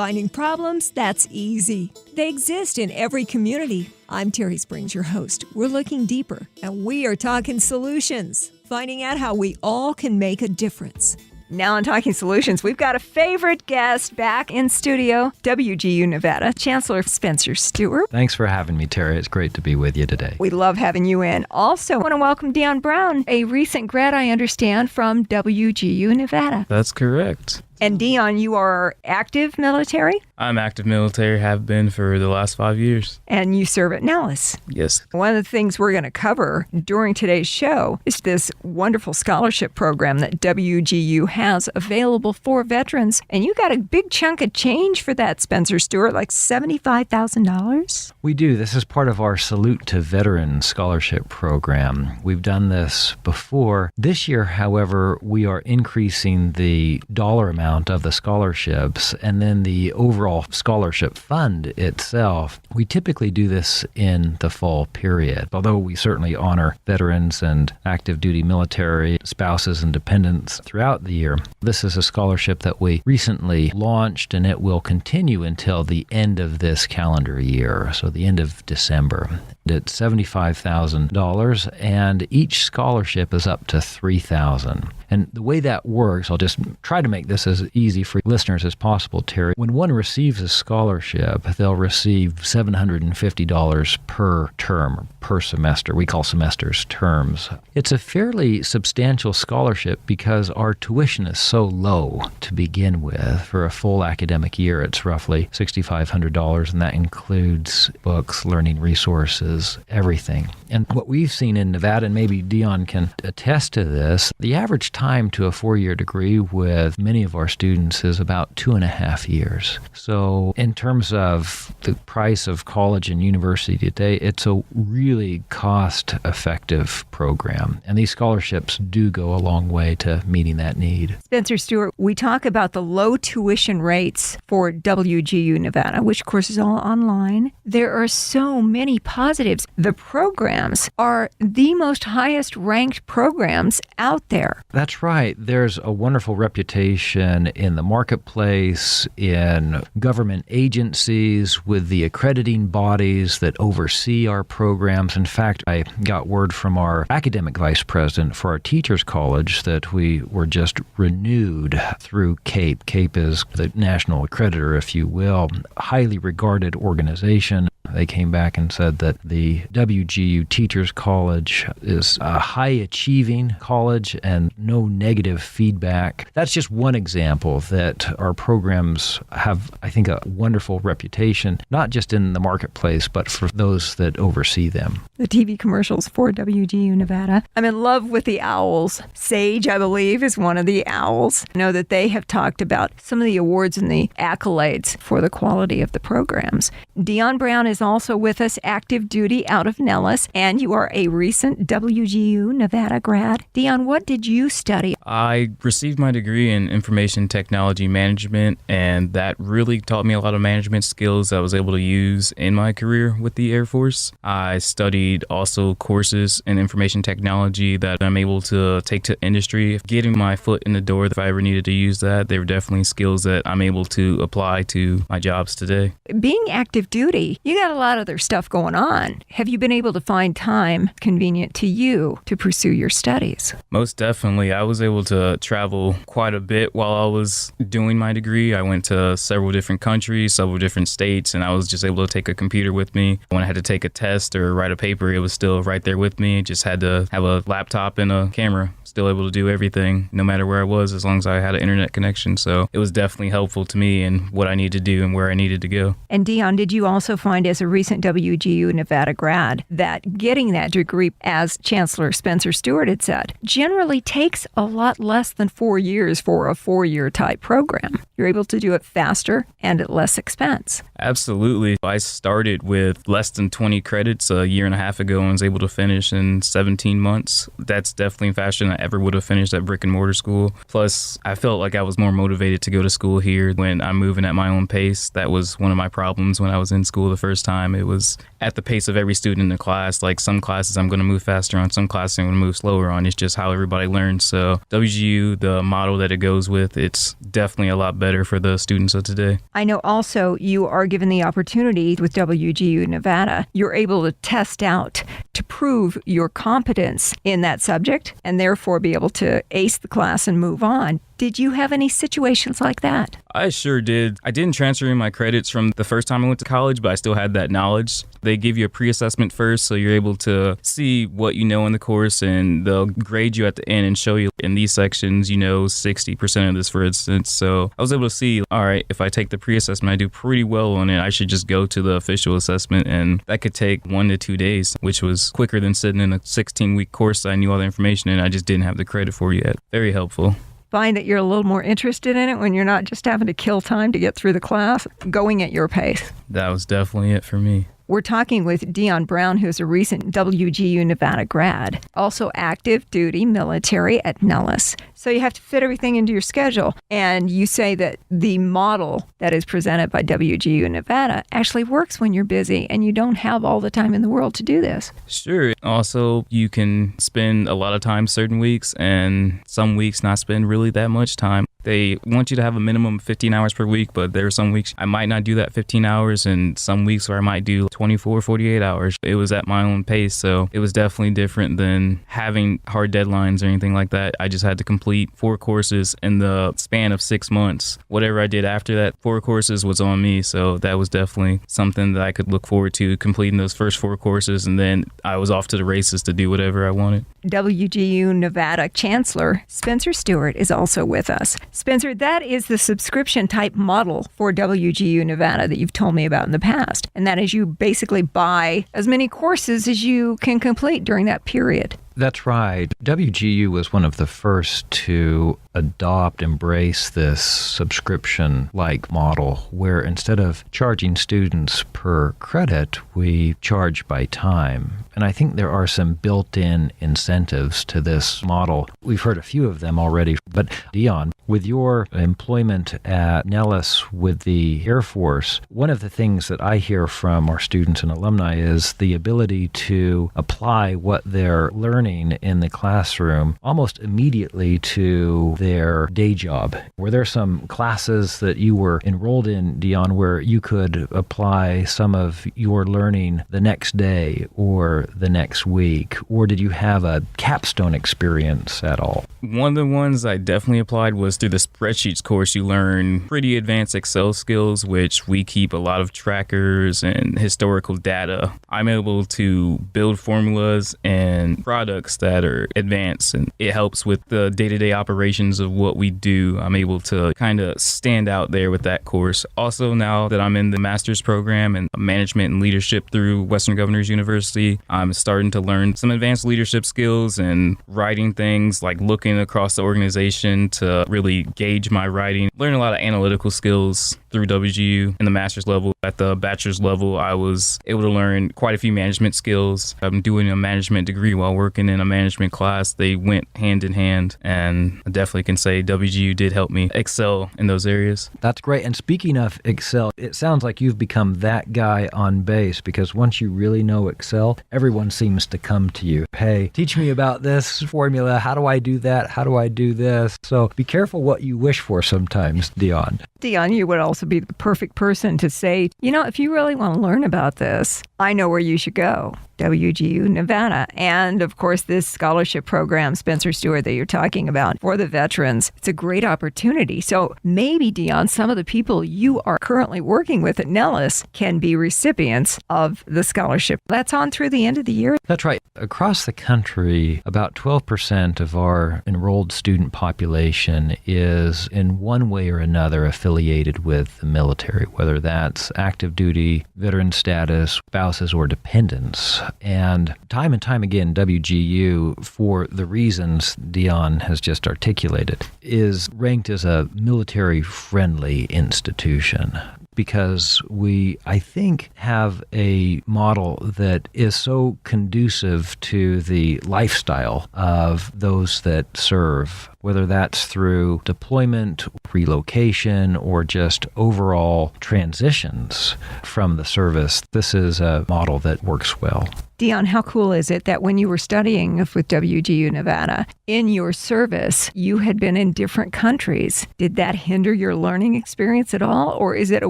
Finding problems? That's easy. They exist in every community. I'm Terry Springs, your host. We're looking deeper, and we are talking solutions, finding out how we all can make a difference. Now on Talking Solutions, we've got a favorite guest back in studio, WGU Nevada Chancellor Spencer Stewart. Thanks for having me, Terry. It's great to be with you today. We love having you in. Also, I want to welcome Dion Brown, a recent grad, I understand, from WGU Nevada. That's correct. And Dion, you are active military? I'm active military, have been for the last 5 years. And you serve at Nellis. Yes. One of the things we're going to cover during today's show is this wonderful scholarship program that WGU has available for veterans. And you got a big chunk of change for that, Spencer Stewart, like $75,000? We do. This is part of our Salute to Veterans Scholarship Program. We've done this before. This year, however, we are increasing the dollar amount of the scholarships and then the overall scholarship fund itself. We typically do this in the fall period, although we certainly honor veterans and active duty military spouses and dependents throughout the year. This is a scholarship that we recently launched, and it will continue until the end of this calendar year, so the end of December. It's $75,000, and each scholarship is up to $3,000. And the way that works, I'll just try to make this as easy for listeners as possible, Terry. When one receives a scholarship, they'll receive $750 per term, per semester. We call semesters terms. It's a fairly substantial scholarship because our tuition is so low to begin with. For a full academic year, it's roughly $6,500, and that includes books, learning resources, everything. And what we've seen in Nevada, and maybe Dion can attest to this, the average time to a four-year degree with many of our students is about 2.5 years. So in terms of the price of college and university today, it's a really cost-effective program. And these scholarships do go a long way to meeting that need. Spencer Stewart, we talk about the low tuition rates for WGU Nevada, which of course is all online. There are so many positives. The programs are the most highest ranked programs out there. That's right. There's a wonderful reputation in the marketplace, in government agencies, with the accrediting bodies that oversee our programs. In fact, I got word from our academic vice president for our teachers college that we were just renewed through CAPE. CAPE is the national accreditor, if you will, highly regarded organization. They came back and said that the WGU Teachers College is a high-achieving college and no negative feedback. That's just one example that our programs have, I think, a wonderful reputation, not just in the marketplace, but for those that oversee them. The TV commercials for WGU Nevada. I'm in love with the owls. Sage, I believe, is one of the owls. I know that they have talked about some of the awards and the accolades for the quality of the programs. Dion Brown is also with us, active duty out of Nellis, and you are a recent WGU Nevada grad. Dion, what did you study? I received my degree in information technology management, and that really taught me a lot of management skills I was able to use in my career with the Air Force. I studied also courses in information technology that I'm able to take to industry. Getting my foot in the door, if I ever needed to use that, they were definitely skills that I'm able to apply to my jobs today. Being active duty, you got a lot of other stuff going on. Have you been able to find time convenient to you to pursue your studies? Most definitely. I was able to travel quite a bit while I was doing my degree. I went to several different countries, several different states, and I was just able to take a computer with me. When I had to take a test or write a paper, it was still right there with me. Just had to have a laptop and a camera. Still able to do everything, no matter where I was, as long as I had an internet connection. So it was definitely helpful to me in what I needed to do and where I needed to go. And Dion, did you also find as a recent WGU Nevada grad that getting that degree, as Chancellor Spencer Stewart had said, generally takes a lot less than 4 years for a 4-year type program? You're able to do it faster and at less expense. Absolutely. I started with less than 20 credits a year and a half ago and was able to finish in 17 months. That's definitely faster than I ever would have finished at brick and mortar school. Plus, I felt like I was more motivated to go to school here when I'm moving at my own pace. That was one of my problems when I was in school the first first time. It was at the pace of every student in the class. Like some classes I'm going to move faster on, some classes I'm going to move slower on. It's just how everybody learns. So WGU, the model that it goes with, it's definitely a lot better for the students of today. I know also you are given the opportunity with WGU Nevada. You're able to test out to prove your competence in that subject and therefore be able to ace the class and move on. Did you have any situations like that? I sure did. I didn't transfer in my credits from the first time I went to college, but I still had that knowledge. They give you a pre-assessment first, so you're able to see what you know in the course, and they'll grade you at the end and show you in these sections, 60% of this, for instance. So I was able to see, all right, if I take the pre-assessment, I do pretty well on it. I should just go to the official assessment, and that could take 1 to 2 days, which was quicker than sitting in a 16-week course that I knew all the information and I just didn't have the credit for yet. Very helpful. Find that you're a little more interested in it when you're not just having to kill time to get through the class, going at your pace. That was definitely it for me. We're talking with Dion Brown, who's a recent WGU Nevada grad, also active duty military at Nellis. So you have to fit everything into your schedule. And you say that the model that is presented by WGU Nevada actually works when you're busy and you don't have all the time in the world to do this. Sure. Also, you can spend a lot of time certain weeks and some weeks not spend really that much time. They want you to have a minimum of 15 hours per week, but there are some weeks I might not do that 15 hours and some weeks where I might do 24, 48 hours. It was at my own pace, so it was definitely different than having hard deadlines or anything like that. I just had to complete 4 courses in the span of 6 months. Whatever I did after that 4 courses was on me, so that was definitely something that I could look forward to, completing those first 4 courses, and then I was off to the races to do whatever I wanted. WGU Nevada Chancellor Spencer Stewart is also with us. Spencer, that is the subscription type model for WGU Nevada that you've told me about in the past. And that is you basically buy as many courses as you can complete during that period. That's right. WGU was one of the first to embrace this subscription-like model where instead of charging students per credit, we charge by time. And I think there are some built-in incentives to this model. We've heard a few of them already. But Dion, with your employment at Nellis with the Air Force, one of the things that I hear from our students and alumni is the ability to apply what they're learning in the classroom almost immediately to their day job. Were there some classes that you were enrolled in, Dion, where you could apply some of your learning the next day or the next week? Or did you have a capstone experience at all? One of the ones I definitely applied was through the spreadsheets course. You learn pretty advanced Excel skills, which we keep a lot of trackers and historical data. I'm able to build formulas and products that are advanced, and it helps with the day-to-day operations of what we do. I'm able to kind of stand out there with that course. Also, now that I'm in the master's program in management and leadership through Western Governors University, I'm starting to learn some advanced leadership skills and writing things, like looking across the organization to really gauge my writing. Learn a lot of analytical skills through WGU in the master's level. At the bachelor's level, I was able to learn quite a few management skills. I'm doing a management degree while working in a management class. They went hand in hand, and I definitely can say WGU did help me excel in those areas. That's great. And speaking of Excel, it sounds like you've become that guy on base, because once you really know Excel, everyone seems to come to you. Hey, teach me about this formula. How do I do that? How do I do this? So be careful what you wish for sometimes, Dion. Dion, you would also be the perfect person to say, if you really want to learn about this, I know where you should go. WGU Nevada. And of course, this scholarship program, Spencer Stewart, that you're talking about for the veterans, it's a great opportunity. So maybe, Dion, some of the people you are currently working with at Nellis can be recipients of the scholarship. That's on through the end of the year. That's right. Across the country, about 12% of our enrolled student population is in one way or another affiliated with the military, whether that's active duty, veteran status, spouses, or dependents. And time again, WGU, for the reasons Dion has just articulated, is ranked as a military-friendly institution, because we, I think, have a model that is so conducive to the lifestyle of those that serve. whether that's through deployment, relocation, or just overall transitions from the service. This is a model that works well. Dion, how cool is it that when you were studying with WGU Nevada, in your service, you had been in different countries? Did that hinder your learning experience at all? Or is it a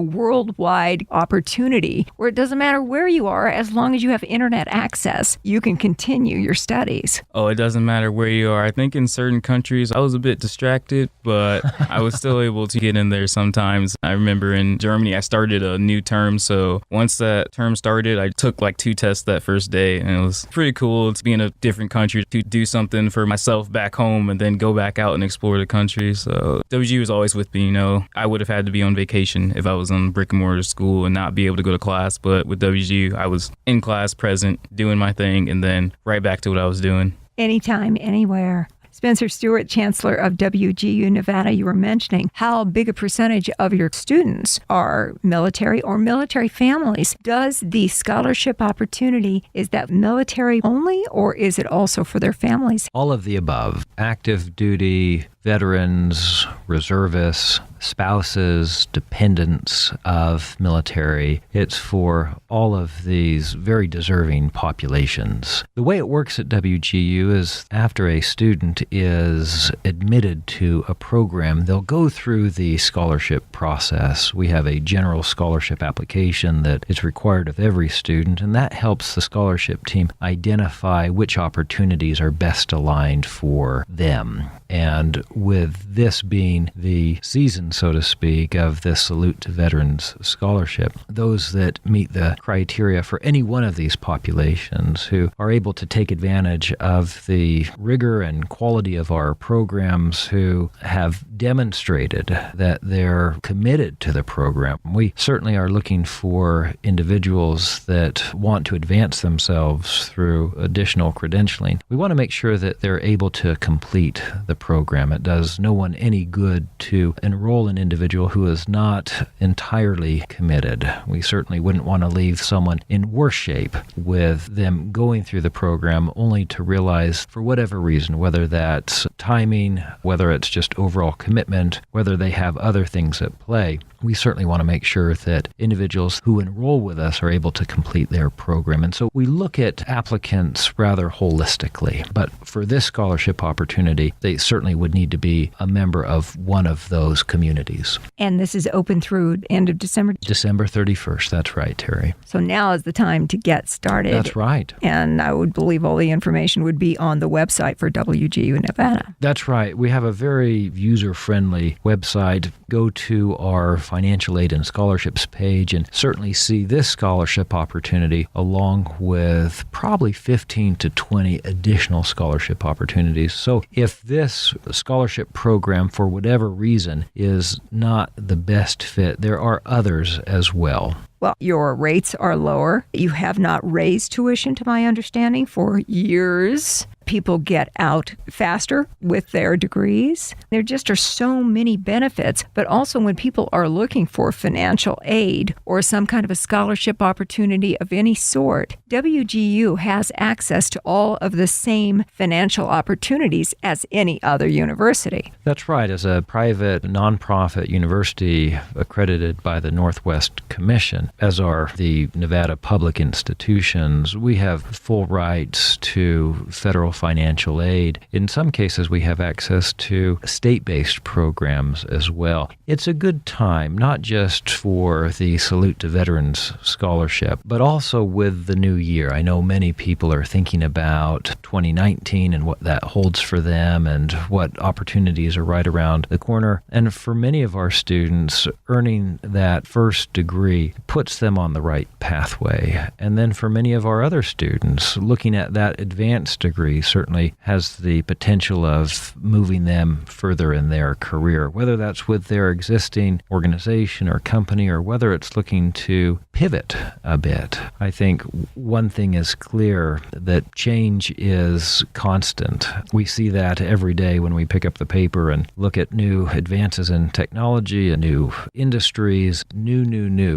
worldwide opportunity where it doesn't matter where you are, as long as you have internet access, you can continue your studies? Oh, it doesn't matter where you are. I think in certain countries, I was a bit distracted, but I was still able to get in there sometimes. I remember in Germany, I started a new term. So once that term started, I took like 2 tests that first day. And it was pretty cool to be in a different country, to do something for myself back home and then go back out and explore the country. So WGU was always with me. I would have had to be on vacation if I was on brick and mortar school and not be able to go to class. But with WGU, I was in class, present, doing my thing, and then right back to what I was doing. Anytime, anywhere. Spencer Stewart, Chancellor of WGU Nevada, you were mentioning how big a percentage of your students are military or military families. Does the scholarship opportunity, is that military only, or is it also for their families? All of the above. Active duty, veterans, reservists, spouses, dependents of military. It's for all of these very deserving populations. The way it works at WGU is after a student is admitted to a program, they'll go through the scholarship process. We have a general scholarship application that is required of every student, and that helps the scholarship team identify which opportunities are best aligned for them. And with this being the season, so to speak, of this Salute to Veterans Scholarship, those that meet the criteria for any one of these populations who are able to take advantage of the rigor and quality of our programs, who have demonstrated that they're committed to the program. We certainly are looking for individuals that want to advance themselves through additional credentialing. We want to make sure that they're able to complete the program. It does no one any good to enroll an individual who is not entirely committed. We certainly wouldn't want to leave someone in worse shape with them going through the program only to realize, for whatever reason, whether that's timing, whether it's just overall commitment, whether they have other things at play. We certainly want to make sure that individuals who enroll with us are able to complete their program. And so we look at applicants rather holistically. But for this scholarship opportunity, they certainly would need to be a member of one of those communities. And this is open through end of December? December 31st. That's right, Terry. So now is the time to get started. That's right. And I would believe all the information would be on the website for WGU Nevada. That's right. We have a very user-friendly website. Go to our financial aid and scholarships page and certainly see this scholarship opportunity along with probably 15 to 20 additional scholarship opportunities. So if this scholarship program, for whatever reason, is not the best fit, there are others as well. Well, your rates are lower. You have not raised tuition, to my understanding, for years. People get out faster with their degrees. There just are so many benefits. But also when people are looking for financial aid or some kind of a scholarship opportunity of any sort, WGU has access to all of the same financial opportunities as any other university. That's right. As a private nonprofit university accredited by the Northwest Commission, as are the Nevada public institutions, we have full rights to federal financial aid. In some cases, we have access to state-based programs as well. It's a good time, not just for the Salute to Veterans Scholarship, but also with the new year. I know many people are thinking about 2019 and what that holds for them and what opportunities are right around the corner. And for many of our students, earning that first degree puts them on the right pathway. And then for many of our other students, looking at that advanced degree certainly has the potential of moving them further in their career, whether that's with their existing organization or company or whether it's looking to pivot a bit. I think one thing is clear, that change is constant. We see that every day when we pick up the paper and look at new advances in technology and new industries, new.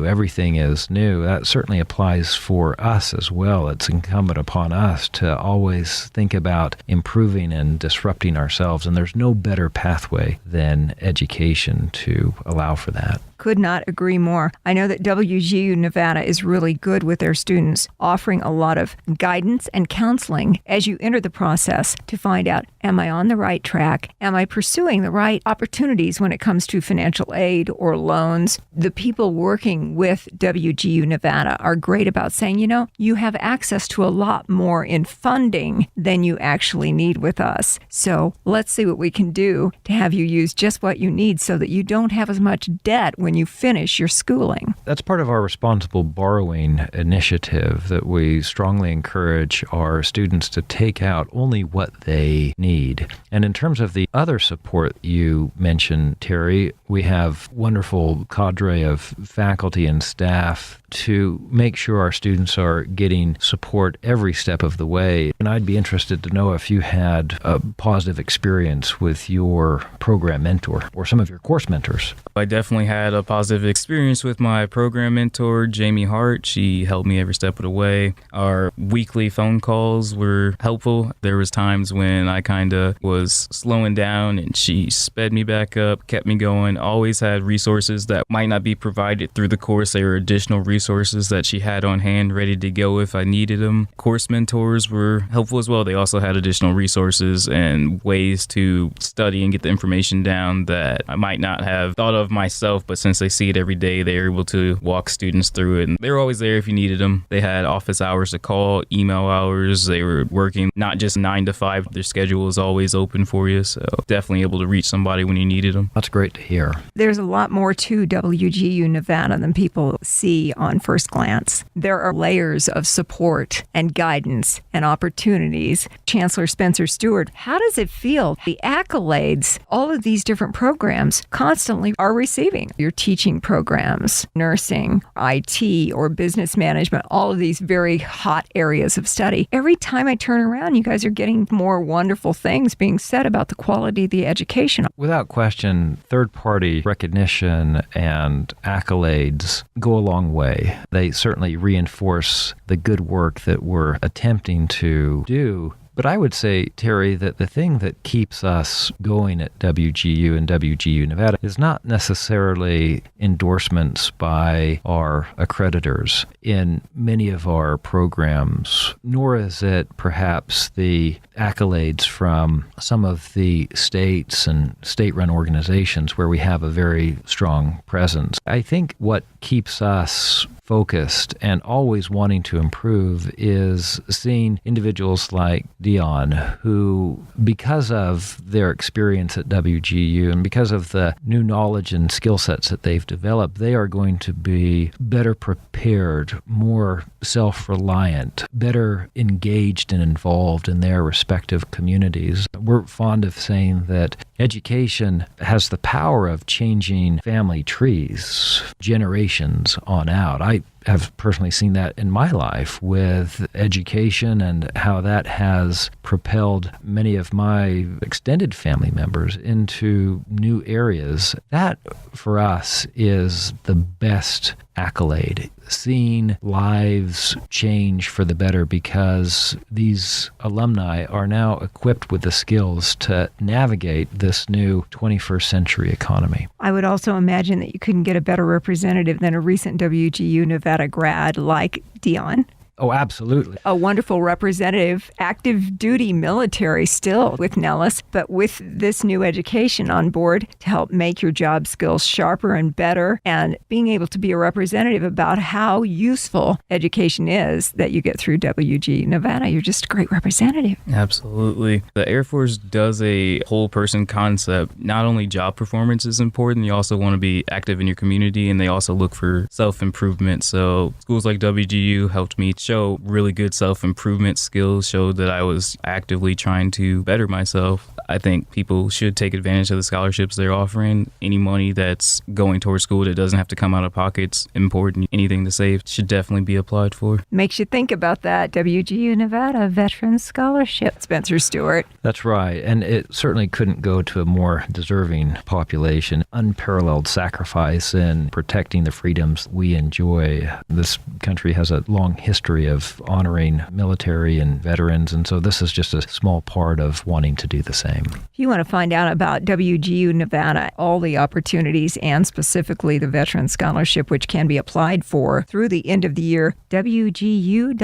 Everything is new. That certainly applies for us as well. It's incumbent upon us to always think about improving and disrupting ourselves, and there's no better pathway than education to allow for that. Could not agree more. I know that WGU Nevada is really good with their students, offering a lot of guidance and counseling as you enter the process to find out, am I on the right track? Am I pursuing the right opportunities when it comes to financial aid or loans? The people working with WGU Nevada are great about saying, you have access to a lot more in funding than you actually need with us. So let's see what we can do to have you use just what you need so that you don't have as much debt when you finish your schooling. That's part of our responsible borrowing initiative, that we strongly encourage our students to take out only what they need. And in terms of the other support you mentioned, Terry, we have wonderful cadre of faculty and staff to make sure our students are getting support every step of the way. And I'd be interested to know if you had a positive experience with your program mentor or some of your course mentors. I definitely had a positive experience with my program mentor, Jamie Hart. She helped me every step of the way. Our weekly phone calls were helpful. There was times when I kind of was slowing down and she sped me back up, kept me going, always had resources that might not be provided through the course. There were additional resources that she had on hand ready to go if I needed them. Course mentors were helpful as well. They also had additional resources and ways to study and get the information down that I might not have thought of myself, but since they see it every day, they're able to walk students through it. And they were always there if you needed them. They had office hours to call, email hours. They were working not just 9 to 5. Their schedule was always open for you, so definitely able to reach somebody when you needed them. That's great to hear. There's a lot more to WGU Nevada than people see on first glance. There are layers of support and guidance and opportunities. Chancellor Spencer Stewart, how does it feel? The accolades all of these different programs constantly are receiving. Your teaching programs, nursing, IT, or business management, all of these very hot areas of study. Every time I turn around, you guys are getting more wonderful things being said about the quality of the education. Without question, third-party recognition and accolades go a long way. They certainly reinforce the good work that we're attempting to do. But I would say, Terry, that the thing that keeps us going at WGU and WGU Nevada is not necessarily endorsements by our accreditors in many of our programs, nor is it perhaps the accolades from some of the states and state-run organizations where we have a very strong presence. I think what keeps us focused and always wanting to improve is seeing individuals like Dion, who, because of their experience at WGU and because of the new knowledge and skill sets that they've developed, they are going to be better prepared, more self-reliant, better engaged and involved in their respective communities. We're fond of saying that education has the power of changing family trees generations on out. I have personally seen that in my life with education and how that has propelled many of my extended family members into new areas. That, for us, is the best accolade. Seeing lives change for the better because these alumni are now equipped with the skills to navigate this new 21st century economy. I would also imagine that you couldn't get a better representative than a recent WGU Nevada grad like Dion. Oh, absolutely. A wonderful representative, active duty military still with Nellis, but with this new education on board to help make your job skills sharper and better, and being able to be a representative about how useful education is that you get through WGU Nevada. You're just a great representative. Absolutely. The Air Force does a whole person concept. Not only job performance is important, you also want to be active in your community, and they also look for self-improvement. So schools like WGU helped me show really good self-improvement skills, showed that I was actively trying to better myself. I think people should take advantage of the scholarships they're offering. Any money that's going towards school that doesn't have to come out of pocket's important. Anything to save should definitely be applied for. Makes you think about that. WGU Nevada Veterans Scholarship. Spencer Stewart. That's right. And it certainly couldn't go to a more deserving population. Unparalleled sacrifice in protecting the freedoms we enjoy. This country has a long history history of honoring military and veterans. And so this is just a small part of wanting to do the same. If you want to find out about WGU Nevada, all the opportunities, and specifically the Veteran Scholarship, which can be applied for through the end of the year, WGU.edu.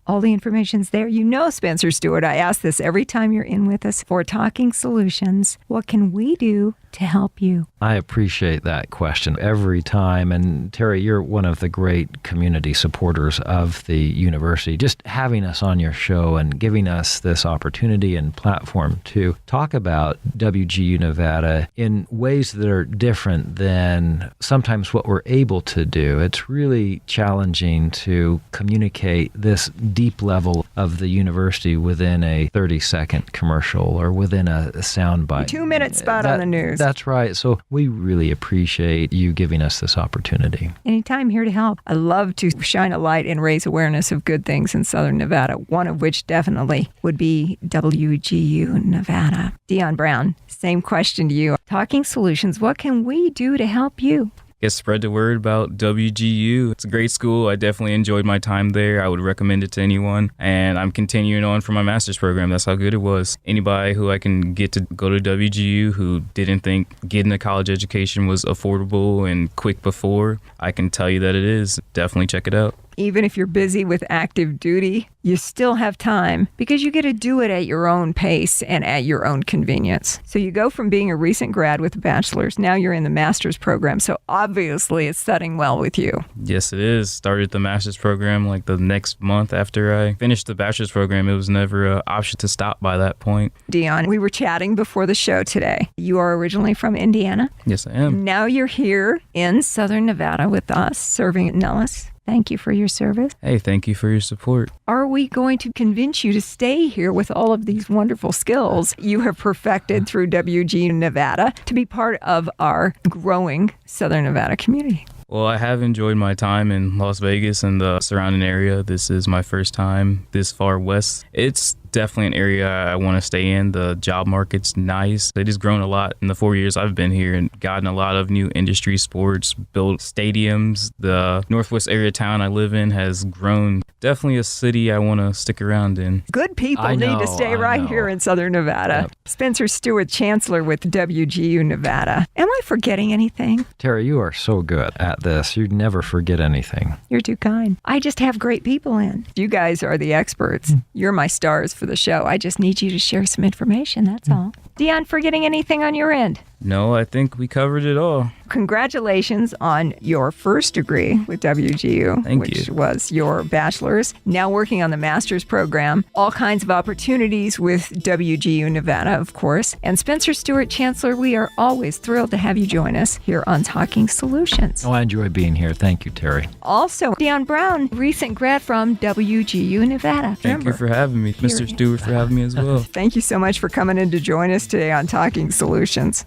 All the information's there. You know, Spencer Stewart, I ask this every time you're in with us for Talking Solutions. What can we do to help you? I appreciate that question every time. And Terry, you're one of the great community supporters of the university. Just having us on your show and giving us this opportunity and platform to talk about WGU Nevada in ways that are different than sometimes what we're able to do. It's really challenging to communicate this deep level of the university within a 30-second commercial or within a soundbite. 2-minute spot on the news. That's right. So we really appreciate you giving us this opportunity. Anytime, here to help. I love to shine a light and raise awareness of good things in Southern Nevada, one of which definitely would be WGU Nevada. Dion Brown, same question to you. Talking Solutions, what can we do to help you? Guess spread the word about WGU. It's a great school. I definitely enjoyed my time there. I would recommend it to anyone. And I'm continuing on for my master's program. That's how good it was. Anybody who I can get to go to WGU who didn't think getting a college education was affordable and quick before, I can tell you that it is. Definitely check it out. Even if you're busy with active duty, you still have time because you get to do it at your own pace and at your own convenience. So you go from being a recent grad with a bachelor's, now you're in the master's program. So obviously it's setting well with you. Yes, it is. Started the master's program like the next month after I finished the bachelor's program. It was never an option to stop by that point. Dion, we were chatting before the show today. You are originally from Indiana. Yes, I am. Now you're here in Southern Nevada with us, serving at Nellis. Thank you for your service. Hey, thank you for your support. Are we going to convince you to stay here with all of these wonderful skills you have perfected through WGU Nevada to be part of our growing Southern Nevada community? Well, I have enjoyed my time in Las Vegas and the surrounding area. This is my first time this far west. It's definitely an area I want to stay in. The job market's nice. It has grown a lot in the 4 years I've been here and gotten a lot of new industry sports, built stadiums. The Northwest area town I live in has grown. Definitely a city I want to stick around in. Good people need to stay right here in Southern Nevada. Yep. Spencer Stewart, Chancellor with WGU Nevada. Am I forgetting anything? Terry, you are so good at this. You never forget anything. You're too kind. I just have great people in. You guys are the experts. You're my stars for the show. I just need you to share some information. That's all. Dion, forgetting anything on your end? No, I think we covered it all. Congratulations on your first degree with WGU, which was your bachelor's. Now working on the master's program. All kinds of opportunities with WGU Nevada, of course. And Spencer Stewart, Chancellor, we are always thrilled to have you join us here on Talking Solutions. Oh, I enjoy being here. Thank you, Terry. Also, Dion Brown, recent grad from WGU Nevada. Thank you for having me. Mr. Stewart for having me as well. Thank you so much for coming in to join us today on Talking Solutions.